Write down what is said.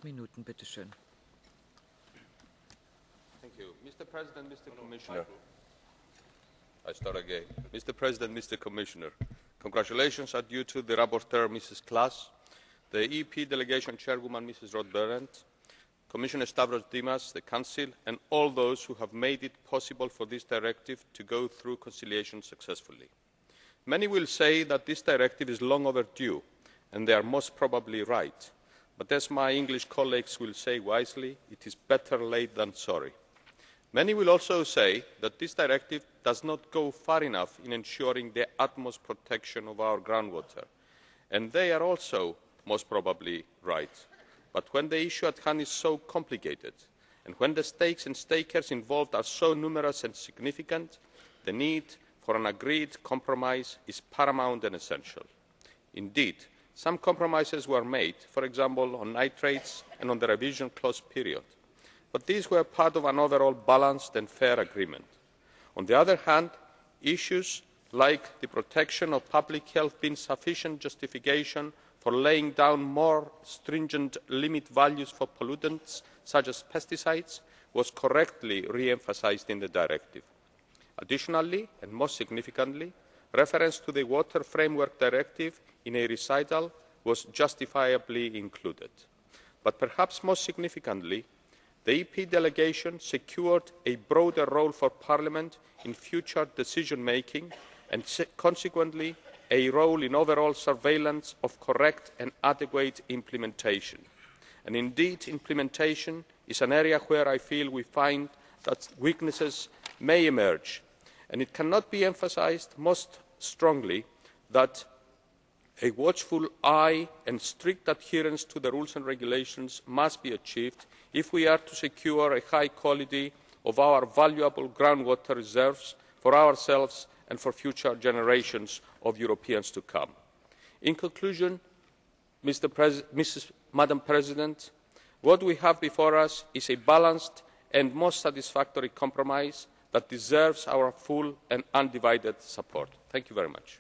Minuten, bitte schön. Thank you. Mr. President, Mr. Commissioner. I start again. Mr. President, Mr. Commissioner, congratulations are due to the rapporteur, Mrs. Klass, the EP delegation chairwoman, Mrs. Roth-Behrendt, Commissioner Stavros Dimas, the Council, and all those who have made it possible for this directive to go through conciliation successfully. Many will say that this directive is long overdue, and they are most probably right. But as my English colleagues will say wisely, it is better late than sorry. Many will also say that this directive does not go far enough in ensuring the utmost protection of our groundwater, and they are also most probably right. But when the issue at hand is so complicated, and when the stakes and stakers involved are so numerous and significant, the need for an agreed compromise is paramount and essential. Indeed, some compromises were made, for example on nitrates and on the revision clause period, but these were part of an overall balanced and fair agreement. On the other hand, issues like the protection of public health being sufficient justification for laying down more stringent limit values for pollutants such as pesticides was correctly re-emphasised in the directive. Additionally, and most significantly, reference to the Water Framework Directive in a recital was justifiably included. But perhaps most significantly, the EP delegation secured a broader role for Parliament in future decision making and consequently a role in overall surveillance of correct and adequate implementation. And indeed, implementation is an area where I feel we find that weaknesses may emerge, and it cannot be emphasised most strongly that a watchful eye and strict adherence to the rules and regulations must be achieved if we are to secure a high quality of our valuable groundwater reserves for ourselves and for future generations of Europeans to come. In conclusion, Madam President, what we have before us is a balanced and most satisfactory compromise that deserves our full and undivided support. Thank you very much.